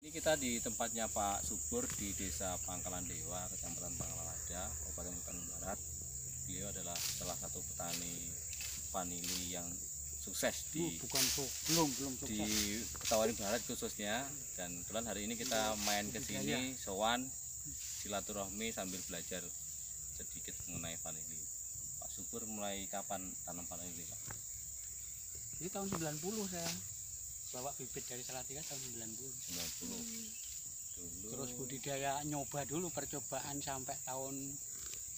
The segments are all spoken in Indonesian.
Ini kita di tempatnya Pak Subur di Desa Pangkalan Dewa, Kecamatan Pangalawada, Kabupaten Hutan Barat. Beliau adalah salah satu petani vanili yang sukses di belum sukses di Ketawaring Barat khususnya. Dan kebetulan hari ini kita main ke sini, sowan silaturahmi sambil belajar sedikit mengenai vanili. Pak Subur mulai kapan tanam vanili, Pak? Ini tahun 90 saya bawa bibit dari Salatiga tahun 90. Dulu. Terus budidaya nyoba dulu percobaan sampai tahun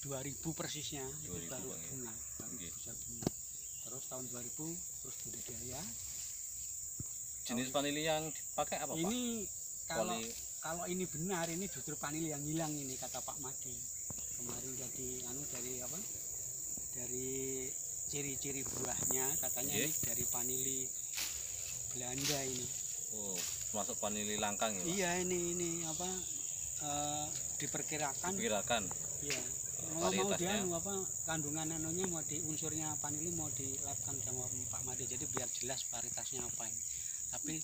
2000 persisnya. 2000 itu baru Bang, ya? bunga, baru bisa bunga. Terus tahun 2000 terus budidaya. Jenis vanili yang dipakai apa, Pak? Ini kalau ini benar, ini justru vanili yang hilang ini kata Pak Madi. Kemarin jadi dari ciri-ciri buahnya katanya ini dari vanili Belanda ini. Oh, masuk vanili langkang ya, Pak? Iya, ini diperkirakan. Iya. Mau dia kandungan anunya mau di unsurnya vanili mau dilabkan sama Pak Madi, jadi biar jelas varietasnya apa ini. Tapi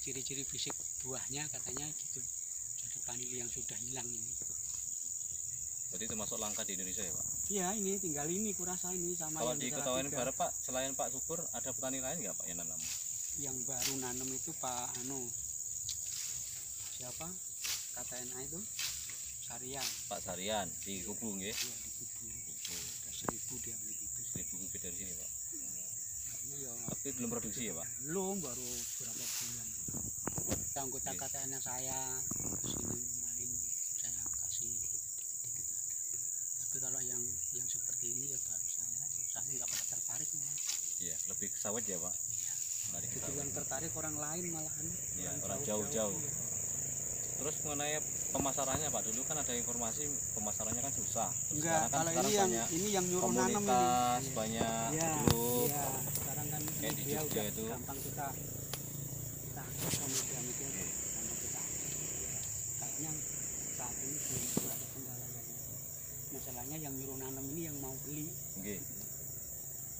ciri-ciri fisik buahnya katanya gitu. Jadi vanili yang sudah hilang ini. Berarti termasuk langka di Indonesia ya, Pak? Iya, ini tinggal ini kurasa ini sama. Kalau yang di Ketawaring Barat, Pak, selain Pak Subur ada petani lain nggak, Pak, yang nanam? Yang baru nanam itu Pak siapa? KTNA itu Sarian. Pak Sarian di Kubu nggih. Iya, di Kubu. Ada 1000 dia beli bibit. 1000 bibit dari sini, Pak. Ya, tapi belum produksi ya, Pak? Belum, baru beberapa bulan. Anggota KTN saya kesini main, saya kasih dikit-dikit ada. Tapi kalau yang seperti ini ya baru saya nggak pada tertarik malah. Iya, lebih ke sawit ya, Pak? Iya. Jadi yang tertarik orang lain malahan. Iya, orang jauh-jauh. Ya. Terus mengenai pemasarannya, Pak, dulu kan ada informasi pemasarannya kan susah. Terus Enggak, kalau ini yang nyuruh nanam komunitas banyak grup. Iya, sekarang kan kayak di Jogja itu gampang kita akses sama media gampang kita akses. Kayaknya saat ini belum ada kendala lagi. Masalahnya yang nyuruh nanam ini yang mau beli. Oke.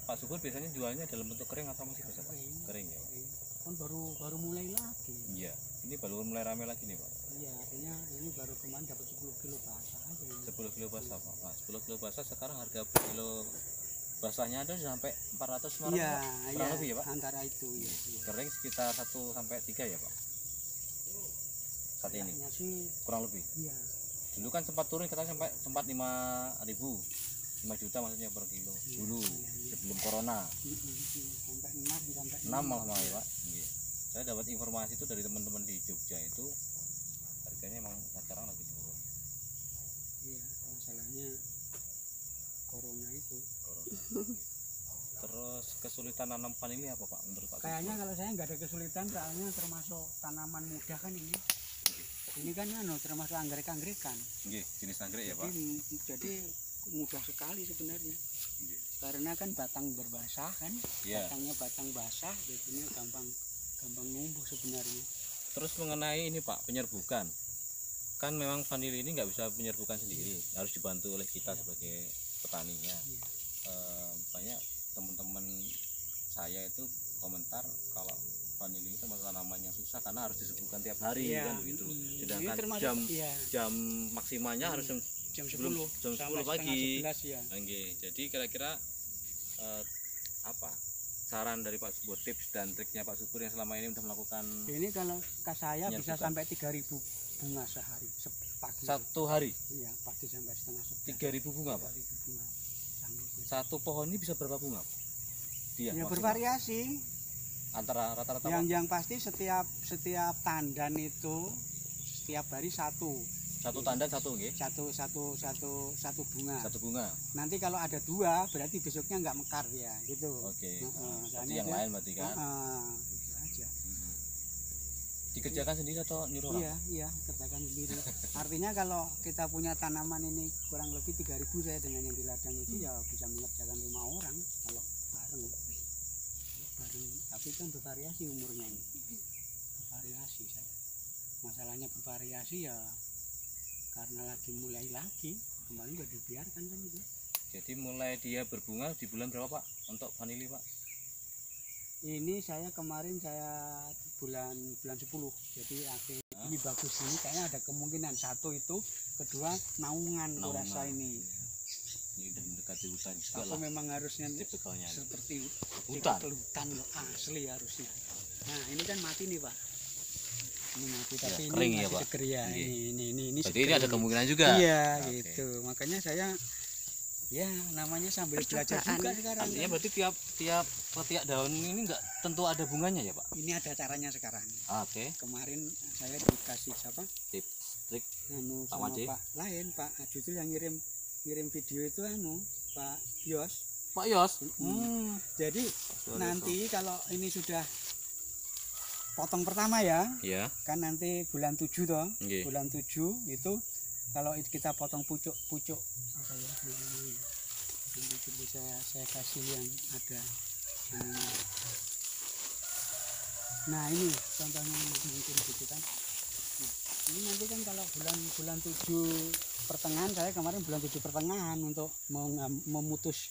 Pak Subur biasanya jualnya dalam bentuk kering atau masih bisa, Pak? Kering ya, Pak? Kan baru mulai lagi. Iya, ini baru mulai rame lagi nih, Pak. Iya, artinya ini baru kemarin dapat 10 kilo basah aja ini. 10 kilo basah, Pak. Nah, 10 kilo basah sekarang harga kilo basahnya ada sampai 400-500. Iya, kurang lebih ya, Pak? Antara itu ya. Kering sekitar 1 sampai 3 ya, Pak? Saat ini sih, kurang lebih. iya. Dulu kan sempat turun, kita sempat 5.000, 5 juta maksudnya per kilo. Dulu sebelum corona. Sampai 6 malah ya, Pak. Iya. Saya dapat informasi itu dari teman-teman di Jogja itu harganya emang sekarang lagi turun. Iya, masalahnya corona itu. Terus kesulitan nanam vanili apa, Pak, menurut Pak? Kayaknya kalau saya nggak ada kesulitan, soalnya termasuk tanaman muda kan ini. Ini kan termasuk anggrek-anggrekan. Nggih, jenis anggrek ya, Pak. Jadi mudah sekali sebenarnya. Karena kan batang berbasah kan, batangnya batang basah, jadinya gampang numbuh sebenarnya. Terus mengenai ini, Pak, penyerbukan, kan memang vanili ini nggak bisa penyerbukan sendiri, harus dibantu oleh kita sebagai petaninya. Banyak teman-teman saya itu komentar kalau vanili itu tanaman yang susah karena harus diserbukan tiap hari kan begitu. Sedangkan jam maksimalnya harus jam 10 pagi. Jadi kira-kira apa saran dari Pak Subur, tips dan triknya Pak Subur yang selama ini sudah melakukan ini? Kalau saya bisa sampai 3.000 bunga sehari pagi. Satu hari? Iya, pagi sampai setengah 3.000 bunga, Pak? 3.000 bunga. Satu pohon ini bisa berapa bunga? Ya bervariasi. Antara rata-rata yang pasti setiap tandan itu setiap hari satu tandan satu nggih? Satu bunga. Satu bunga. Nanti kalau ada 2 berarti besoknya nggak mekar ya gitu. Oke. Jadi yang lain berarti kan? Gitu aja. Dikerjakan sendiri atau nyuruh orang? Iya, kerjakan sendiri. Artinya kalau kita punya tanaman ini kurang lebih 3.000, saya dengan yang di ladang itu ya bisa mengerjakan 5 orang kalau bareng. Tapi kan bervariasi umurnya ini. Bervariasi saya. Masalahnya bervariasi ya karena lagi mulai lagi, kemarin udah dibiarkan kan itu. Jadi mulai dia berbunga di bulan berapa, Pak, untuk vanili, Pak? Ini kemarin saya bulan 10, jadi akhir ini bagus ini kayaknya ada kemungkinan satu itu, kedua naungan rasa ini. Ini udah mendekati hutan juga Tapi lah. memang harusnya Tipikalnya seperti hutan. hutan loh, asli harusnya. Nah ini kan mati nih Pak. Ini mati Ya, tapi kering ini ya, masih Pak. seger ya. Iya. Ini Berarti ini seger ada ini. kemungkinan juga. Iya Oke. gitu. Makanya saya ya namanya sambil belajar Percobaan. juga sekarang. Artinya kan. berarti tiap daun ini enggak tentu ada bunganya ya, Pak? Ini ada caranya sekarang. Oke. Kemarin saya dikasih siapa? Tips trik Anu Pak sama Wadi. Pak lain Pak Justru yang ngirim video itu anu Pak Yos. Pak Yos. Jadi Sorry, nanti kalau ini sudah potong pertama ya, Ya. kan nanti bulan 7 toh. Nggih. Bulan 7 itu kalau kita potong pucuk-pucuk apa ya namanya. Nanti bisa saya kasih yang ada ininya. Nah, ini contohnya mungkin gitu kan. Nah, ini nanti kan kalau bulan 7 pertengahan, saya kemarin bulan 7 pertengahan untuk memutus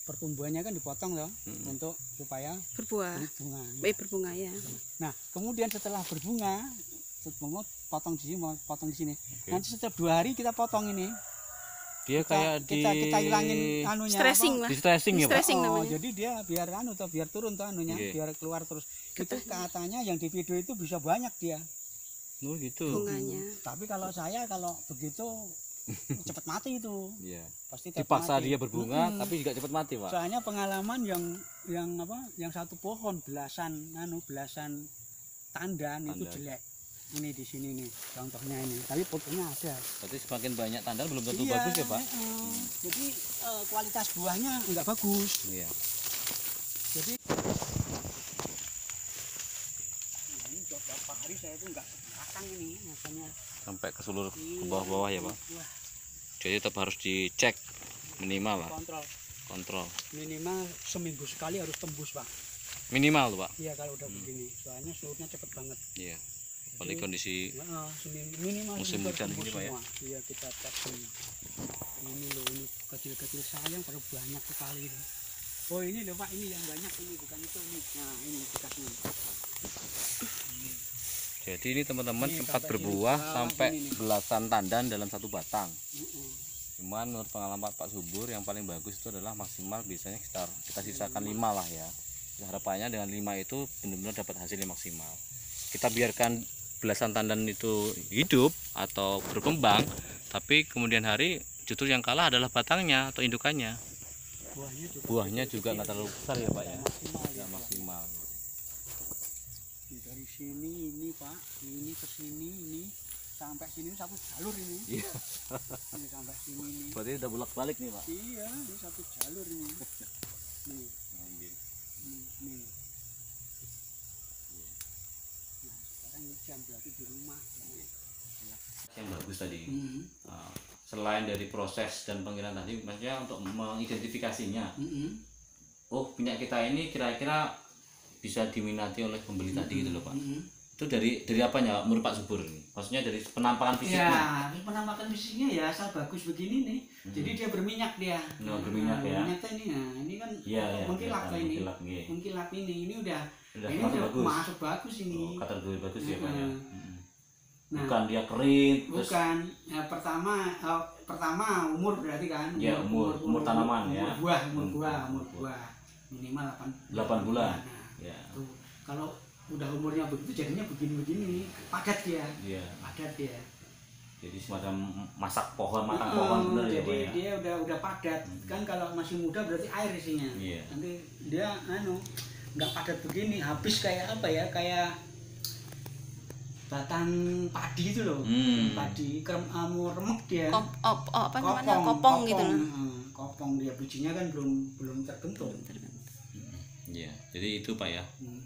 pertumbuhannya kan dipotong loh untuk supaya Berbuah. berbunga. Berbunga ya. Nah, kemudian setelah berbunga, mau potong di sini, mau potong di sini. Oke. Nanti setiap 2 hari kita potong ini. Dia kayak Kita hilangin anunya. Stressing lah. di stressing ya, Pak? Stressing Oh, namanya. jadi dia biar biar turun tuh anunya, Iya. biar keluar terus. Itu Getahnya. katanya yang di video itu bisa banyak dia. Oh, gitu. Bunganya. Tapi kalau begitu cepat mati itu. Iya. Pasti cepat Dipaksa mati. dia berbunga Mm-mm. tapi juga cepat mati, Pak. Soalnya pengalaman yang satu pohon belasan tandan itu Tandan. jelek. Ini di sini nih contohnya ini. Tapi fotonya ada. Berarti semakin banyak tandan belum tentu Iya, bagus ya, Pak? Jadi kualitas buahnya enggak bagus. Iya. Jadi ini beberapa hari saya itu enggak belakang ini makanya Sampai ke seluruh ke bawah-bawah ya, Pak. Wah, Jadi tetap harus dicek minimal lah, kontrol kontrol. minimal seminggu sekali harus tembus Pak. Minimal tuh, Pak. Iya kalau udah begini soalnya surutnya cepet banget. Iya. Apalagi kondisi Minimal musim seminggu hujan tembus gini, Pak, ya? semua. Iya kita cek semua. Ini loh ini kecil-kecil sayang pada banyak sekali ini. Oh ini loh Pak, ini yang banyak ini bukan itu ini. Nah ini bekasnya. Jadi ini teman-teman Ini sempat sampai berbuah sini, sampai ini nih. belasan tandan dalam satu batang. Mm-mm. Cuman menurut pengalaman Pak Subur yang paling bagus itu adalah maksimal biasanya kita sisakan 5 lah ya. Harapannya dengan 5 itu benar-benar dapat hasil yang maksimal. Kita biarkan belasan tandan itu hidup atau berkembang, tapi kemudian hari justru yang kalah adalah batangnya atau indukannya. Buahnya juga nggak terlalu besar ya, Pak ya. Maksimal ya, Nggak Pak. maksimal. Dari sini ini Pak, ini ke sini ini sampai sini satu jalur ini. Iya. Ini sampai sini ini. Berarti udah bolak-balik nih, Pak. Iya, ini satu jalur ini. Nih, nih. Nah, sekarang hujan berarti di rumah. Yang bagus tadi. Mm-hmm. Nah, selain dari proses dan pengirian tadi, maksudnya untuk mengidentifikasinya. Mm-hmm. Oh, minyak kita ini kira-kira bisa diminati oleh pembeli tadi gitu loh, Pak. Mm-hmm. Itu dari apanya menurut Pak Subur ini? Maksudnya dari penampakan fisiknya. Ya, ini penampakan fisiknya ya asal bagus begini nih. Jadi dia berminyak dia. Oh, berminyak ya. Minyaknya ini, nah ini kan Iya, iya. mengkilap kelihatan, ini. mengkilap, nggih. Mengkilap ini udah Udah ini masuk udah bagus. masuk bagus ini. Oh, kategori bagus ya, Pak ya. Nah, Bukan dia kering terus bukan ya, pertama umur berarti kan. Ya, umur tanaman ya. Umur buah minimal 8 bulan. Nah, Ya. tuh. Kalau udah umurnya begitu jadinya begini-begini, padat dia. Iya. Padat dia. Jadi semacam masak pohon, matang pohon bener ya, Jadi Pak ya. dia udah padat. Kan kalau masih muda berarti air isinya. Iya. Nanti dia nggak padat begini, habis kayak apa ya? Kayak batang padi itu loh. Padi remek dia. Apa namanya? Kopong gitu loh. Kopong dia bijinya kan belum terbentuk. Iya. Jadi itu Pak ya. Hmm.